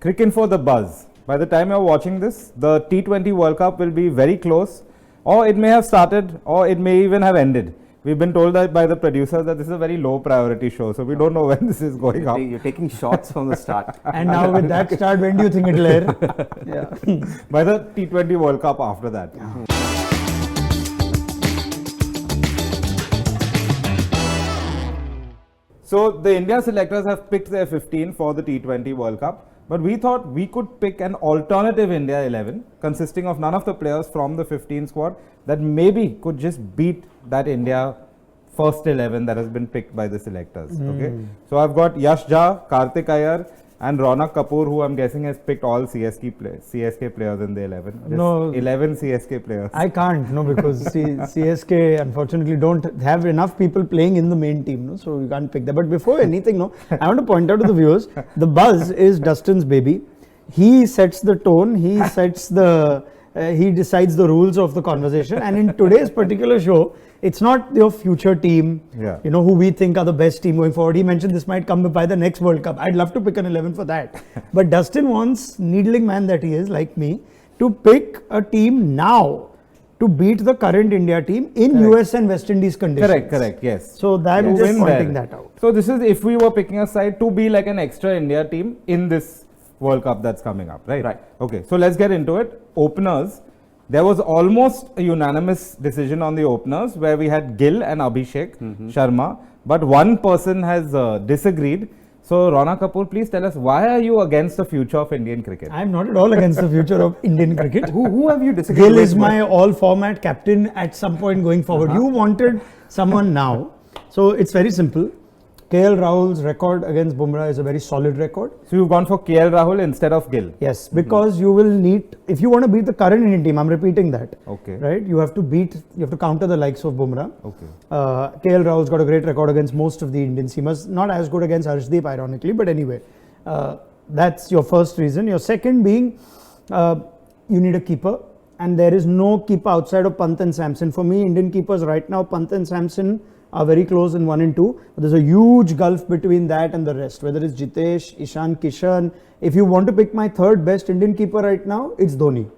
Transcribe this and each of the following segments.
Cricinfo the buzz. By the time you're watching this, the T20 World Cup will be very close, or it may have started, or it may even have ended. We've been told that by the producers that this is a very low priority show, so we don't know when this is going up. You're taking shots from the start. And now with that start, when do you think it'll air? Yeah. By the T20 World Cup after that. So the India selectors have picked their 15 for the T20 World Cup, but we thought we could pick an alternative India 11 consisting of none of the players from the 15 squad that maybe could just beat that India first 11 that has been picked by the selectors. Okay, so I've got Yash Jha, Kartik Iyer and Ronak Kapoor, who I'm guessing has picked all CSK players in the 11. Just No, 11 CSK players. I can't, no, because CSK unfortunately don't have enough people playing in the main team, no, so you can't pick that. But before anything, no, I want to point out to the viewers, the buzz is Dustin's baby. He sets the tone, he sets the, he decides the rules of the conversation. And in today's particular show, it's not your future team, you know, who we think are the best team going forward. He mentioned this might come by the next World Cup. I'd love to pick an 11 for that. But Dustin wants, needling man that he is, like me, to pick a team now to beat the current India team in US and West Indies conditions. Correct, yes. So that is just pointing that out. So this is if we were picking a side to be like an extra India team in this World Cup that's coming up, right? Right. Okay, so let's get into it. Openers. There was almost a unanimous decision on the openers where we had Gill and Abhishek Sharma, but one person has disagreed. So Ronak Kapoor, please tell us, why are you against the future of Indian cricket? I'm not at all against the future of Indian cricket. Who have you disagreed Gill with? is my all-format captain at some point going forward. You wanted someone now. So it's very simple. KL Rahul's record against Bumrah is a very solid record. So you've gone for KL Rahul instead of Gill? Yes, because you will need, if you want to beat the current Indian team, I'm repeating that. Okay. Right? You have to counter the likes of Bumrah. Okay. KL Rahul's got a great record against most of the Indian seamers. Not as good against Harshdeep, ironically, but anyway. That's your first reason. Your second being, you need a keeper. And there is no keeper outside of Pant and Samson. For me, Indian keepers right now, Pant and Samson are very close in 1 and 2. But there's a huge gulf between that and the rest. Whether it's Jitesh, Ishan Kishan. If you want to pick my third best Indian keeper right now, it's Dhoni.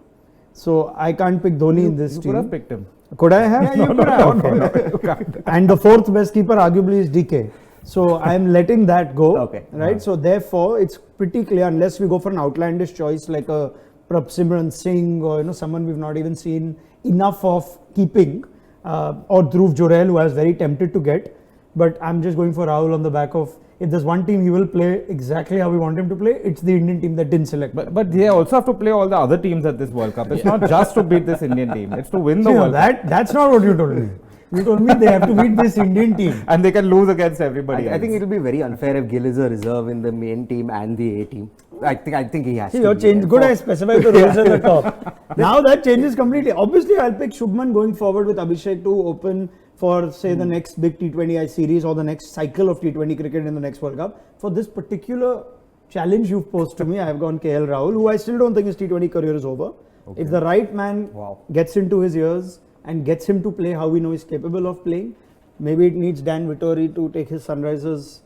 So I can't pick Dhoni in this team. You could have picked him. Could I have? Yeah, you could have. Okay. And the fourth best keeper arguably is DK. So I'm letting that go. Okay. Right. So therefore, it's pretty clear unless we go for an outlandish choice like a Prabsimran Singh or someone we've not even seen enough of keeping. Or Dhruv Jurel, who I was very tempted to get, but I'm just going for Rahul on the back of, if there's one team he will play exactly how we want him to play, it's the Indian team that didn't select. But they also have to play all the other teams at this World Cup. It's not just to beat this Indian team, it's to win the World Cup. That's not what you told me. You told me they have to beat this Indian team. And they can lose against everybody else. I think it will be very unfair if Gill is a reserve in the main team and the A team. I think he has to. Your be change. there. Good, I specified the rules at the top. Now that changes completely. Obviously, I'll pick Shubman going forward with Abhishek to open for, say, the next big T20I series or the next cycle of T20 cricket in the next World Cup. For this particular challenge you've posed to me, I have gone KL Rahul, who I still don't think his T20 career is over. Okay. If the right man gets into his ears and gets him to play how we know he's capable of playing, maybe it needs Dan Vittori to take his Sunrisers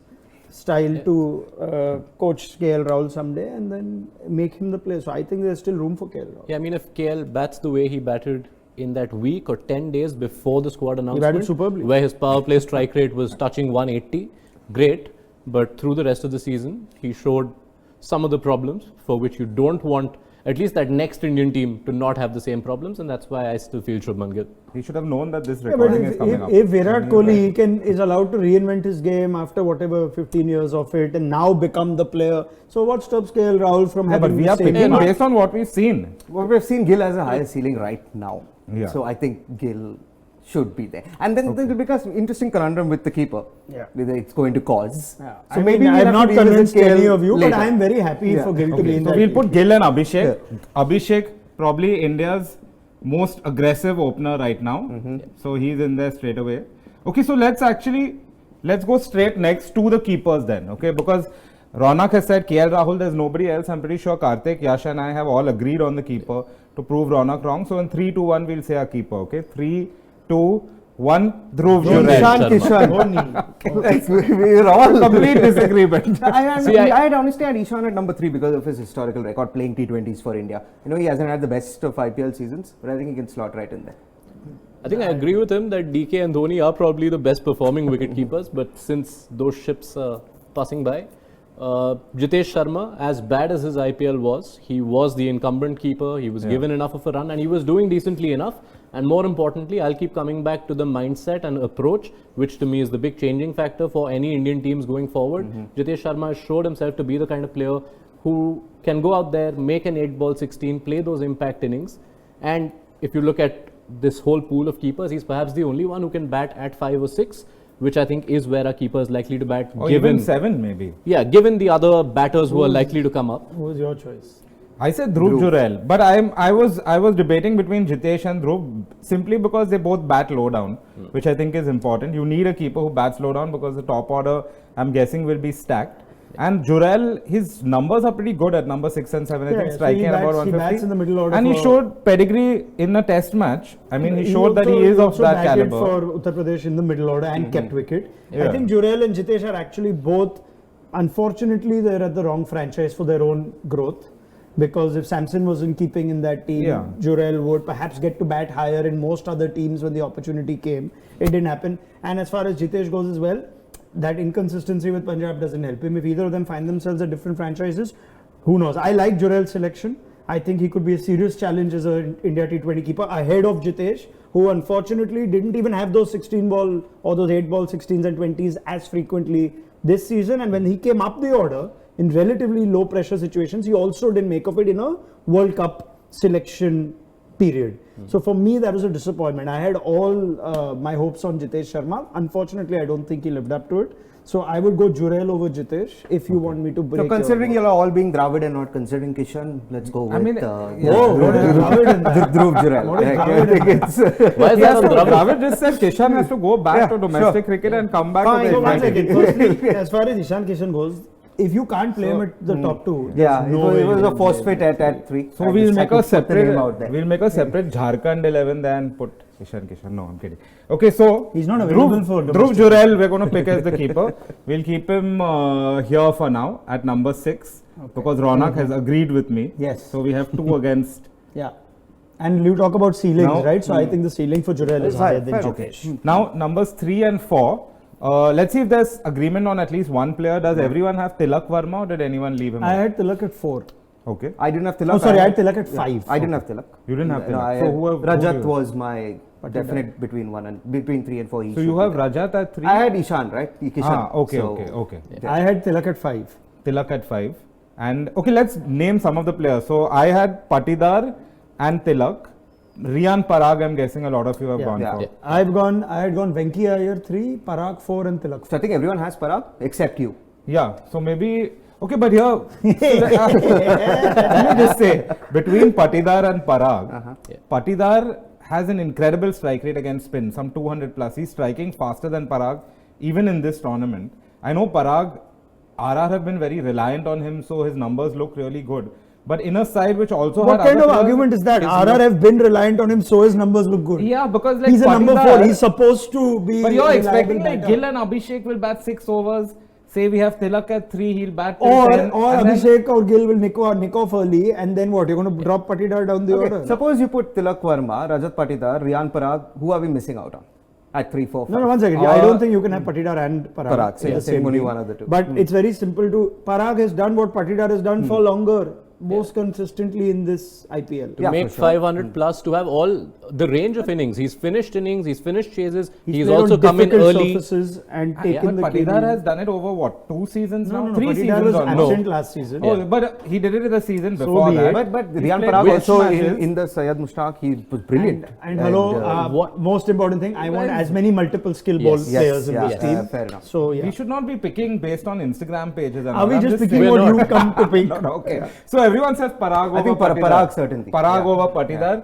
style to coach KL Rahul someday and then make him the player. So I think there's still room for KL Rahul. Yeah, I mean, if KL bats the way he batted in that week or 10 days before the squad announcement, he batted superbly, where his power play strike rate was touching 180, great. But through the rest of the season, he showed some of the problems for which you don't want at least that next Indian team to not have the same problems, and that's why I still feel Shubman Gill. He should have known that this recording is coming up. If Virat Kohli is allowed to reinvent his game after whatever 15 years of it and now become the player, so what stops KL Rahul from having but we are picking based on what we've seen. Well, we've seen Gill has a higher ceiling right now. Yeah. So I think Gill should be there. And then it becomes interesting conundrum with the keeper. Yeah. Whether it's going to cause. Yeah. So maybe I'm not convinced any of you, later. but I'm very happy for Gill to be in so that we'll team. put Gill and Abhishek. Abhishek, probably India's most aggressive opener right now. So he's in there straight away. Okay, so let's go straight next to the keepers then. Okay, because Ronak has said KL Rahul, there's nobody else. I'm pretty sure Kartik, Yash and I have all agreed on the keeper to prove Ronak wrong. So in 3, 2, 1, we'll say our keeper. Okay, 3, 2, one Dhruv Jurel. Ishan Sharma. Kishan. Like, we were all Complete disagreement. I had honestly had Ishan at number 3 because of his historical record playing T20s for India. You know, he hasn't had the best of IPL seasons, but I think he can slot right in there. I think I agree with him that DK and Dhoni are probably the best performing wicket keepers, but since those ships are passing by, Jitesh Sharma, as bad as his IPL was, he was the incumbent keeper, he was given enough of a run and he was doing decently enough. And more importantly, I'll keep coming back to the mindset and approach, which to me is the big changing factor for any Indian teams going forward. Jitesh Sharma has showed himself to be the kind of player who can go out there, make an 8-ball 16, play those impact innings. And if you look at this whole pool of keepers, he's perhaps the only one who can bat at 5 or 6, which I think is where our keeper is likely to bat. Or even 7 maybe. Yeah, given the other batters who are likely to come up. Who was your choice? I said Dhruv Jurel, but I was debating between Jitesh and Dhruv simply because they both bat low down, which I think is important. You need a keeper who bats low down because the top order, I'm guessing, will be stacked. And Jurel, his numbers are pretty good at number 6 and 7. I think striking at about 150. He bats in the middle order. And he showed pedigree in a test match. I mean, he showed that he is of that caliber. For Uttar Pradesh in the middle order and kept wicket. Yeah. I think Jurel and Jitesh are actually both, unfortunately, they're at the wrong franchise for their own growth. Because if Samson wasn't keeping in that team, Jurel would perhaps get to bat higher in most other teams when the opportunity came. It didn't happen. And as far as Jitesh goes as well, that inconsistency with Punjab doesn't help him. If either of them find themselves at different franchises, who knows? I like Jurel's selection. I think he could be a serious challenge as an India T20 keeper ahead of Jitesh, who unfortunately didn't even have those 16-ball or those 8-ball 16s and 20s as frequently this season. And when he came up the order in relatively low pressure situations, he also didn't make of it in a World Cup selection period. So for me, that was a disappointment. I had all my hopes on Jitesh Sharma. Unfortunately, I don't think he lived up to it. So I would go Jurel over Jitesh if you want me to break. So considering you're all being Dravid and not considering Kishan, let's go with Dhruv Jurel. Why is that on Dravid? Dravid just said Kishan has to go back to domestic cricket and come back to the So one Indian second. team. Firstly, as far as Ishan Kishan goes, if you can't play him at the top 2, Yeah, no it way was you a can forfeit play. at 3. So we'll make a separate Jharkhand. Jharkhand 11 then put Kishan. No, I'm kidding. Okay, so He's not available for Dhruv domestic. Jurel, we're going to pick as the keeper. We'll keep him here for now at number 6 because Ronak has agreed with me. Yes. So we have 2 against. Yeah. And you talk about ceilings, Now- right? So I think the ceiling for Jurel is higher than Jitesh. Now numbers 3 and 4. Let's see if there's agreement on at least one player. Does everyone have Tilak Verma or did anyone leave him I out? had Tilak at 4. Okay. I didn't have Tilak. Oh, sorry, I had Tilak at 5. I didn't have Tilak. You didn't have No, Tilak. I So had- who have- Rajat who do you- was my definite between 3 and 4 each. So you have Rajat at 3? I had Ishan, right? Kishan. Okay, So- okay. I had Tilak at 5. Tilak at 5. And okay, let's name some of the players. So I had Patidar and Tilak. Riyan Parag, I'm guessing a lot of you have gone Yeah. for. Yeah. I had gone Venki Iyer 3, Parag 4 and Tilak 4. So I think everyone has Parag except you. Yeah, so maybe, okay, but here, let me just say, between Patidar and Parag, Patidar has an incredible strike rate against spin, some 200 plus. He's striking faster than Parag, even in this tournament. I know Parag, RR have been very reliant on him, so his numbers look really good. But in a side which also What had kind other of players, argument is that? his RR have been reliant on him, so his numbers look good. Yeah, because like He's a number Patidar- 4. He's supposed to be. But you're a expecting reliable like batter. Gill and Abhishek will bat 6 overs. Say we have Tilak at 3, he'll bat till Or 10. and then- Abhishek or Gill will nick off early, and then what? You're going to drop Patidar down the Okay, order? suppose you put Tilak Verma, Rajat Patidar, Riyan Parag. Who are we missing out on? At 3, 4, 5. No, 1 second. I don't think you can have Patidar and Parag. Parag, so in you're the saying same only team. one of the two. But it's very simple to. Parag has done what Patidar has done for longer, most consistently in this IPL. To Yeah, make for sure. 500 plus, to have all the range of innings. He's finished innings, he's finished chases, he's played also on come in difficult early. surfaces and Yeah, taken but the Patidar KD. has done it over what, 2 seasons now? No, 3 Patidar seasons was almost. absent last season. Oh, but he did it in the season So before be that. it. But He Riyan played Parag which also matches? in the Syed Mushtaq, he was brilliant. And hello, what- most important thing, I want as many multiple skill ball Yes. players in yeah, this team. fair enough. So yeah. We should not be picking based on Instagram pages. And Are all. we I'm just picking saying- We're what not. you come to pick? No, okay. So everyone says Parag over I think Patidar. Parag certainly. Parag Yeah. over Patidar.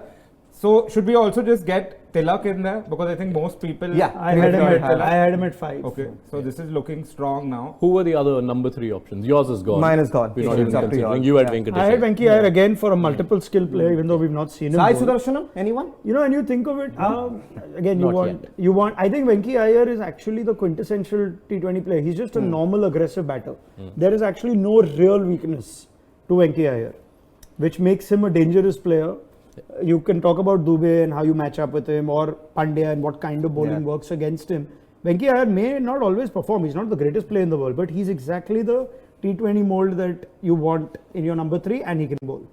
So should we also just get Tilak in there? Because I think most people... Yeah, I had him at Tilak. I had him at 5. Okay, so this is looking strong now. Who were the other number 3 options? Yours is gone. Mine is gone. We're not It's even up to considering. you. You had Yeah. Venkatesh. I had Venki Iyer again for a multiple skill player, even though we've not seen him. Sai bowl. Sudarshanam, anyone? You know, when you think of it, again, Not you want. I think Venki Iyer is actually the quintessential T20 player. He's just a normal aggressive batter. There is actually no real weakness to Venki Iyer, which makes him a dangerous player. You can talk about Dubey and how you match up with him, or Pandya and what kind of bowling works against him. Venki Iyer may not always perform. He's not the greatest player in the world, but he's exactly the T20 mold that you want in your number 3, and he can bowl.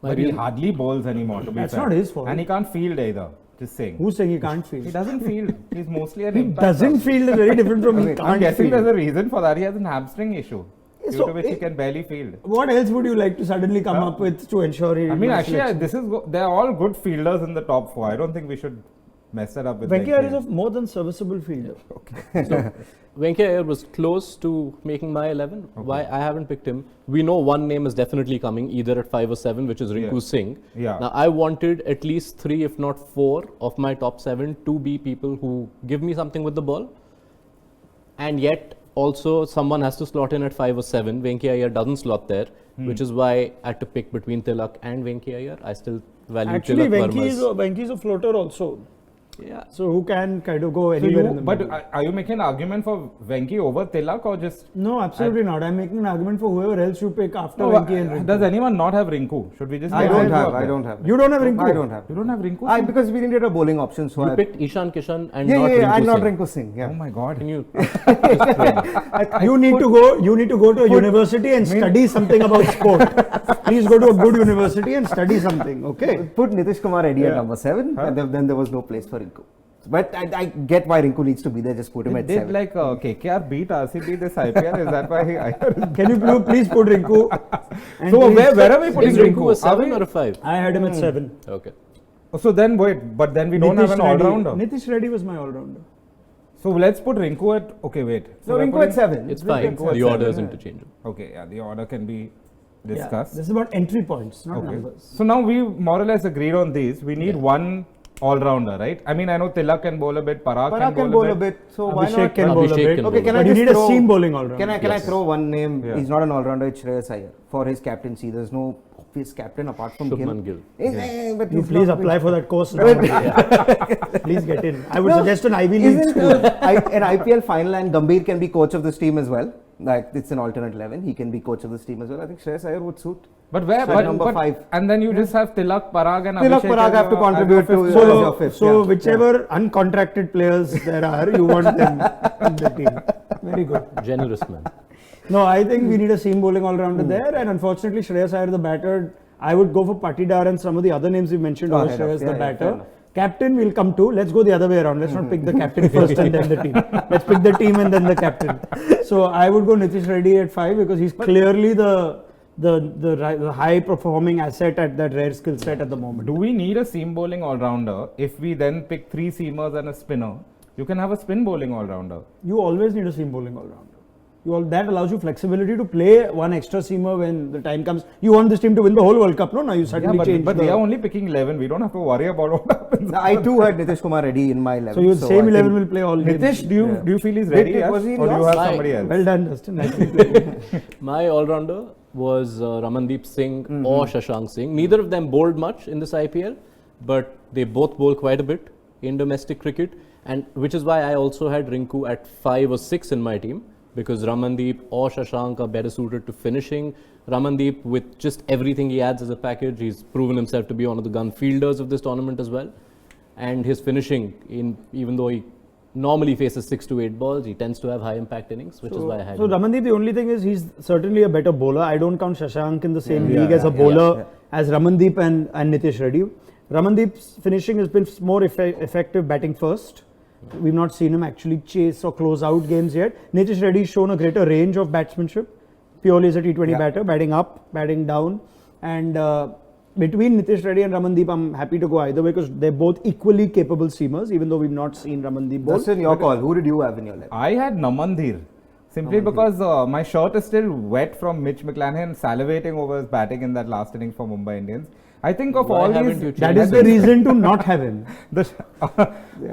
But he hardly bowls anymore, to be That's fair. not his fault. And he can't field either. Just saying. Who's saying he can't field? He doesn't field. He's mostly an He impact. doesn't field is very different from he I'm can't guessing field. there's a reason for that. He has a hamstring issue. Due So to which he it- can barely field. What else would you like to suddenly come up with to ensure he? I mean, will actually, select? this is they're all good fielders in the top 4. I don't think we should mess it up with Venki Iyer is Venki. a more than serviceable fielder. Venki Iyer was close to making my 11. Why I haven't picked him? We know one name is definitely coming, either at 5 or 7, which is Rinku Yeah. Singh. Yeah. Now, I wanted at least 3, if not 4, of my top 7 to be people who give me something with the ball. And yet, also, someone has to slot in at 5 or 7. Venki Iyer doesn't slot there, which is why I had to pick between Tilak and Venki Iyer. I still value Actually, Tilak Venki is a floater also. Yeah. So who can kind of go So anywhere in the but middle. are you making an argument for Venki over Tilak or just... No, absolutely not. I'm making an argument for whoever else you pick after No, Venki and Rinku. does anyone not have Rinku? Should we just... I get don't Rinku have. up I there? don't have. You don't have Rinku? I don't have. You don't have Rinku? Because we needed a bowling option, so You I picked Ishan Kishan and yeah, not yeah, Rinku and not Singh. Rinku Singh. Yeah. Oh my God. Can you You need to go to a university and study something about sport. Please go to a good university and study something. Okay. Put Nitish Kumar Reddy at Yeah. number 7, and then there was no place for Rinku. But I get why Rinku needs to be there. Just put him at Did 7. like KKR beat RCB this IPL? Is that why he... Can you please put Rinku? And So please- where are we putting is Rinku? Rinku a 7 Are or a 5? I had him at 7. Okay. we- So then wait, but then we don't have an Reddy- all-rounder. Nitish Reddy was my all-rounder. So let's put Rinku at... Okay, wait. So we're Rinku putting- at 7. It's fine. Rinku at The order is 7, interchangeable. Okay, yeah, the order can be Yeah. discussed. This is about entry points, not Okay. numbers. So now we more or less agreed on these. We need one all-rounder, right? I mean, I know Tilak can bowl a bit, Parag can bowl a bit. So why Abhishek not? can bowl a Abhishek bit. can Okay, bowl. can But I you just need a throw, seam bowling all-rounder. Can I Yes. throw one name? Yeah. He's not an all-rounder. It's Shreyas Iyer for his captaincy. There's no obvious captain apart from Shubman Gill. But You he's please not- apply for that course now. Please get in. I would No, suggest an Ivy League Isn't school. an IPL final and Gambhir can be coach of this team as well? Like it's an alternate 11. He can be coach of this team as well. I think Shreyas Iyer would suit. But where? So But, number but- 5. And then you just have Tilak, Parag and Tilak, Abhishek Parag as have to your- contribute as your to- fifth. as So, your fifth, so yeah. whichever uncontracted players there are, you want them in the team. Very good. Generous man. No, I think we need a seam bowling all-rounder there, and unfortunately, Shreyas Iyer the batter. I would go for Patidar and some of the other names we mentioned over Ahead of- Shreyas yeah, the yeah, batter. fair enough. Captain will come to. Let's go the other way around. Let's not pick the captain first and then the team. Let's pick the team and then the captain. So I would go Nitish Reddy at 5 because he's clearly the high performing asset at that rare skill set at the moment. Do we need a seam bowling all-rounder? If we then pick 3 seamers and a spinner, you can have a spin bowling all-rounder. You always need a seam bowling all-rounder. That allows you flexibility to play one extra seamer when the time comes. You want this team to win the whole World Cup, no? Now you suddenly change. but they are only picking 11. We don't have to worry about what happens. I too had Nitish Kumar Reddy in my 11. So your same I 11 think- will play all games. Nitish, do you feel he's ready? Did- Yash? was he in Or do you yours? have Why? somebody else? Well done, Justin. Nicely. My all-rounder was Ramandeep Singh or Shashank Singh. Neither of them bowled much in this IPL, but they both bowl quite a bit in domestic cricket, and which is why I also had Rinku at 5 or 6 in my team, because Ramandeep or Shashank are better suited to finishing. Ramandeep, with just everything he adds as a package, he's proven himself to be one of the gun fielders of this tournament as well. And his finishing, even though he normally faces 6 to 8 balls, he tends to have high impact innings, which is why I had So him. Ramandeep, the only thing is he's certainly a better bowler. I don't count Shashank in the same Yeah, league as a yeah, bowler as Ramandeep and Nitish Reddy. Ramandeep's finishing has been more effective batting first. We've not seen him actually chase or close out games yet. Nitish Reddy's shown a greater range of batsmanship, purely as a T20 batter, batting up, batting down. And between Nitish Reddy and Ramandeep, I'm happy to go either way because they're both equally capable seamers, even though we've not seen Ramandeep bowl. Justin, your call. Who did you have in your 11? I had Namandhir. Simply because my shirt is still wet from Mitch McClanahan salivating over his batting in that last innings for Mumbai Indians. I think of Why all haven't these, you That is the reason to not have him. the,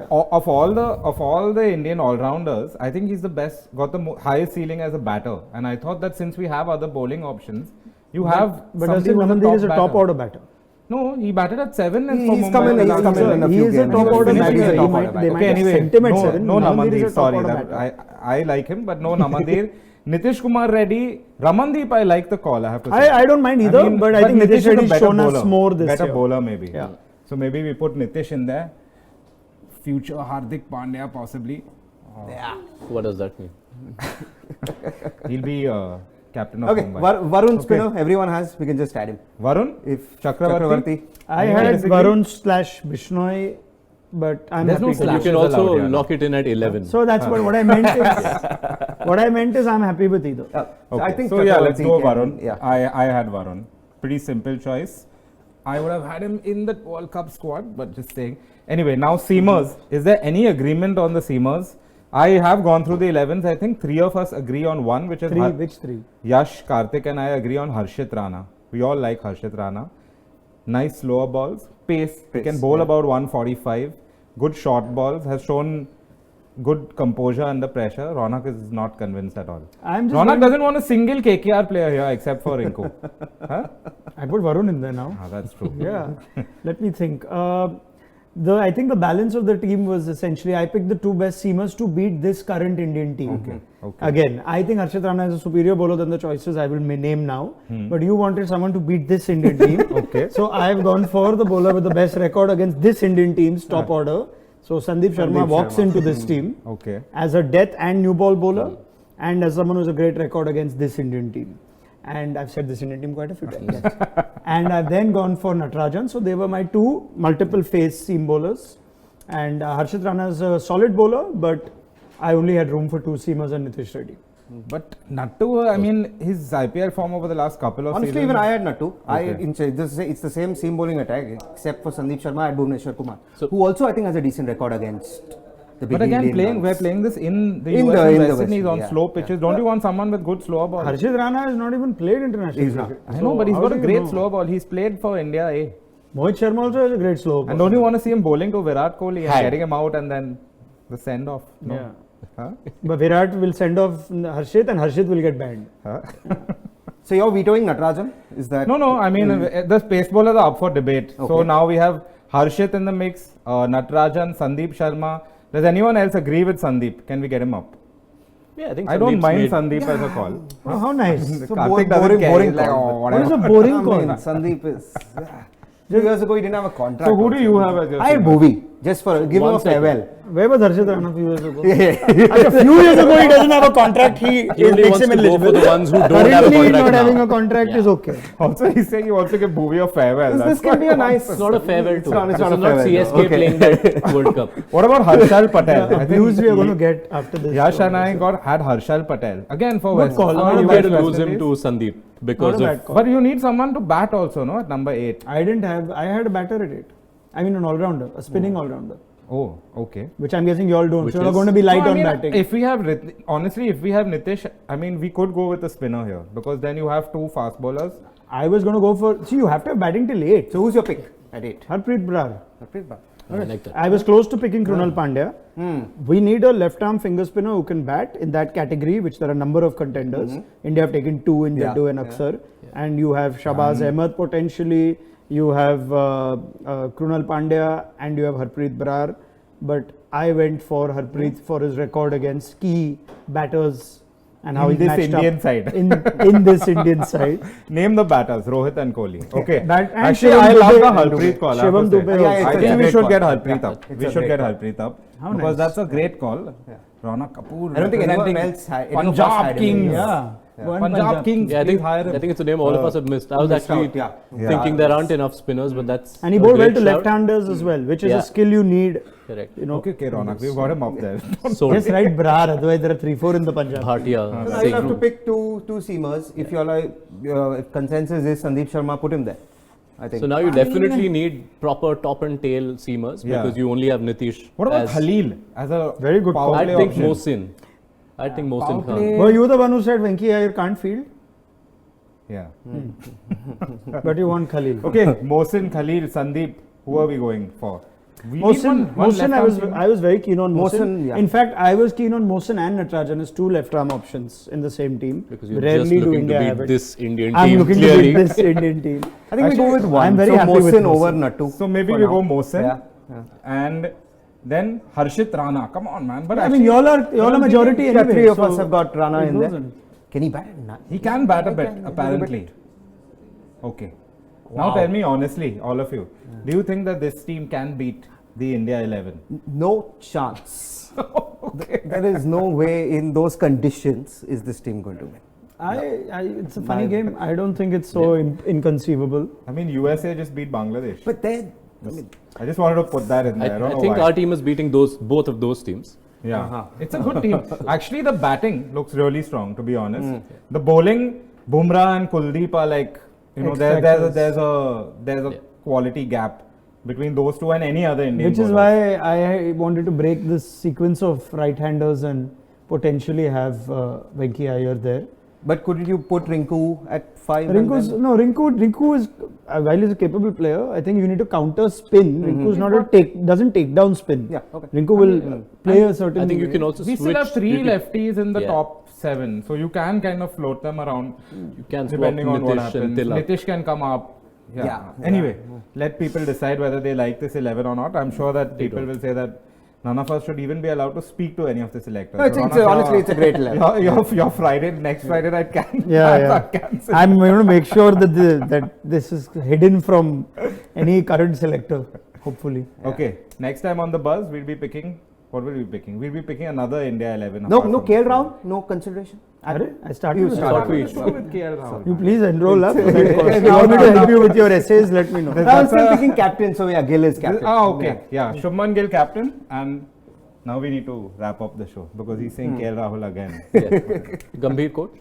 of all the Indian all-rounders, I think he's the best, got the highest ceiling as a batter. And I thought that since we have other bowling options, you have But somebody Darshit who's Namandir is a top batter. order batter. No, he batted at 7 and for He's Mumbai come in- the he's last come in seven. a He few is a games. top He's order finishing batter. as a He top might, order they batter. might Okay, anyway, sent him at no, 7. no Namandir is Namandir, a top sorry. order That, batter. I like him, but no Namandir. Nitish Kumar Reddy, Ramandeep, I like the call, I have to say. I don't mind either, but I think Nitish is a Reddy's better shown us bowler. more this Better year. bowler maybe. Yeah. So maybe we put Nitish in there. Future Hardik Pandya possibly. What does that mean? He'll be captain of Okay, Mumbai. Varun spinner, everyone has. We can just add him. Varun? If Chakravarti? I Anyone had disagree? Varun / Bishnoi, but I'm There's happy no to slash. You can Flashes also allowed here, lock it in at 11. So that's what I meant is what I meant is I'm happy with either. so Okay. I think so yeah, let's Chakravarti go can- Varun. Yeah. I had Varun. Pretty simple choice. I would have had him in the World Cup squad, but just saying. Anyway, now seamers. Is there any agreement on the seamers? I have gone through the 11s. I think 3 of us agree on one, which is Which 3? Yash, Karthik and I agree on Harshit Rana. We all like Harshit Rana. Nice slower balls. Pace. He can Pace, bowl yeah. about 145. Good short balls. Has shown good composure under pressure. Ronak is not convinced at all. I'm just Ronak going- doesn't want a single KKR player here except for Rinku. Huh? I put Varun in there now. Ah, that's true. Yeah. Let me think. I think the balance of the team was essentially I picked the 2 best seamers to beat this current Indian team. Okay. Again, I think Harshit Rana is a superior bowler than the choices I will name now. Hmm. But you wanted someone to beat this Indian team. Okay. So I've gone for the bowler with the best record against this Indian team's top order. So Sandeep Sharma walks into this team Okay. as a death and new ball bowler and as someone who has a great record against this Indian team. And I've said this Indian team quite a few times. And I've then gone for Natarajan. So they were my 2 multiple phase seam bowlers. And Harshit Rana is a solid bowler, but I only had room for 2 seamers and Nitish Reddy. But Nattu, I mean, his IPL form over the last couple of Honestly, seasons. even I had Nattu. Okay. It's the same seam bowling attack, except for Sandeep Sharma. I had Bhuvneshwar Kumar, So- who also I think has a decent record against the big But again, Indian we're guns. playing this in the In US the- and in the West West, Indies on yeah, slow pitches. Don't you want someone with good slower ball? Harshit Rana has not even played international He's not. cricket. I know, but he's how got do a you great know? slower ball. He's played for India A. Mohit Sharma also has a great slow ball. And don't you want to see him bowling to Virat Kohli and Had. getting him out and then the send off? No. Yeah. Huh? But Virat will send off Harshit and Harshit will get banned. Huh? So you're vetoing Natarajan? Is that No, I mean, the pace bowlers are up for debate. So Okay. now we have Harshit in the mix, Natarajan, Sandeep Sharma. Does anyone else agree with Sandeep? Can we get him up? Yeah, I think I don't Sandeep's mind made- Sandeep as a call. Oh, how nice. So Karthik doesn't care. boring He's like, call. oh, What is whatever. a boring I mean, call? Sandeep is. 2 years ago, he didn't have a contract. So who do also. you have as your I had seamer? Bhuvi, just for give him a 1 second. farewell. Where was Harshit Rana a few years ago? Yeah. A few years ago, he doesn't have a contract. He It only makes wants him to go for eligible. the ones who don't have a Currently, contract not now. having a contract Yeah. is okay. Also, he's saying he wants to give Bhuvi a farewell. This That's can be what a he nice. wants. It's not a farewell It's tour. not- it's This not is a not farewell CSK tour. Okay. playing that World Cup. What about Harshal Patel? The views we are going to get after this. Yash and I had Harshal Patel. Again for Good West. call. for Not a You West can bad lose him Indies. to Sandeep Not because a bad of call. But you need someone to bat also, no? At number 8. I didn't have. I had a batter at 8. I mean, an all-rounder, a spinning all-rounder, Oh, okay. which I'm guessing you all don't. Which So you're is- going to be light No, I on mean, batting. If we have, honestly, if we have Nitish, I mean, we could go with a spinner here because then you have 2 fast bowlers. I was going to go for. See, you have to have batting till 8. So who's your pick at 8? Harpreet Brar. I like that. I was close to picking Krunal Pandya. We need a left-arm finger spinner who can bat in that category, which there are a number of contenders. India have taken 2 in Yeah, Jaddu and yeah. Aksar, and you have Shabaz Ahmed potentially. You have Krunal Pandya, and you have Harpreet Brar. But I went for Harpreet for his record against key batters and how In he this matched Indian up side. in this Indian side. Name the batters, Rohit and Kohli. Okay. That- and Actually, Shivam I love Dubey the and Harpreet call. I have Shivam to say. Dubey Yeah, also. it's I a think we great should call. get Harpreet Yeah, up. it's We a should great get call. Harpreet up How because nice. that's a great call. Rana Kapoor. I don't think anyone representing else had. any of us had Punjab him. Kings. Yeah. Punjab Kings. Yeah, I please think hire him. I think it's a name all of us have missed. I was Missed actually out, yeah. thinking Yeah. there aren't enough spinners, but that's And he a bowled well great to shout. left-handers as well, which is Yeah. a skill you need. Correct. You know, Okay, Ronak, we've got him up there. So just write Brar, otherwise there are 3-4 in the Punjab. Bhatia, So now you'll have to pick two seamers. If you're like, if consensus is Sandeep Sharma, put him there. I think. So now you definitely need proper top and tail seamers Yeah. because you only have Nitish. What about as- Khalil as a Very good power call. I play think option? Mohsin. I think Mohsin Power play. Khan. Were you the one who said Venki Iyer can't field? Yeah. But you want Khalil. Okay, Mohsin, Khalil, Sandeep, who are we going for? We need Mohsin, left-arm I was very keen on Mohsin. Mohsin, yeah. In fact, I was keen on Mohsin and Natarajan as two left-arm options in the same team. Because you're Rarely just do looking India to have beat it. this Indian I'm team looking clearly. to beat this Indian team. I think we go with one. I'm very so happy with Mohsin Mohsin. over Nattu. So maybe for we now. go Mohsin. Yeah. And then Harshit Rana. Come on, man. But I mean, y'all are majority Yeah, anyway. three of so us have got Rana it in there. goes in. Can he bat? he can bat a He bit, can, apparently. Okay. Now Wow. tell me honestly, all of you, do you think that this team can beat the India 11? No chance. There is no way in those conditions is this team going to win. It's a funny game. I don't think it's so inconceivable. I mean, USA just beat Bangladesh. But then, I mean, I just wanted to put that in there. I don't know think why. our team is beating both of those teams. Yeah, it's a good team. Actually, the batting looks really strong, to be honest. The bowling, Bumrah and Kuldeep are like, you know, there's a quality gap between those two and any other Indian Which is bowler. why I wanted to break this sequence of right-handers and potentially have Venki Iyer there. but could you put Rinku at 5? Rinku is while he's a capable player, I think you need to counter spin. Rinku is not doesn't take down spin. Yeah, okay. Rinku will play a certain. I think you can also We switch. still have three you can- lefties in the Yeah. top 7, so you can kind of float them around You can swap depending on what Nitish and happens. Tilak. Nitish can come up. Yeah. Yeah. Anyway, let people decide whether they like this 11 or not. I'm sure that people will say that none of us should even be allowed to speak to any of the selectors. No, honestly, it's a great 11. Your Friday, next Friday night can. Yeah. cancel. I'm going to make sure that this is hidden from any current selector. Hopefully. Okay, next time on the buzz, we'll be picking. What will we be picking? We'll be picking another India 11. No, apart no from KL this. Rahul, no consideration. I started You with started. that. Let's go with KL Rahul. You please enroll up. If If you want me to help you with your essays, let me know. I'm still picking captain, so yeah, Gill is captain. Okay. Yeah. Shubman Gill captain, and now we need to wrap up the show because he's saying KL Rahul again. Gambhir quote.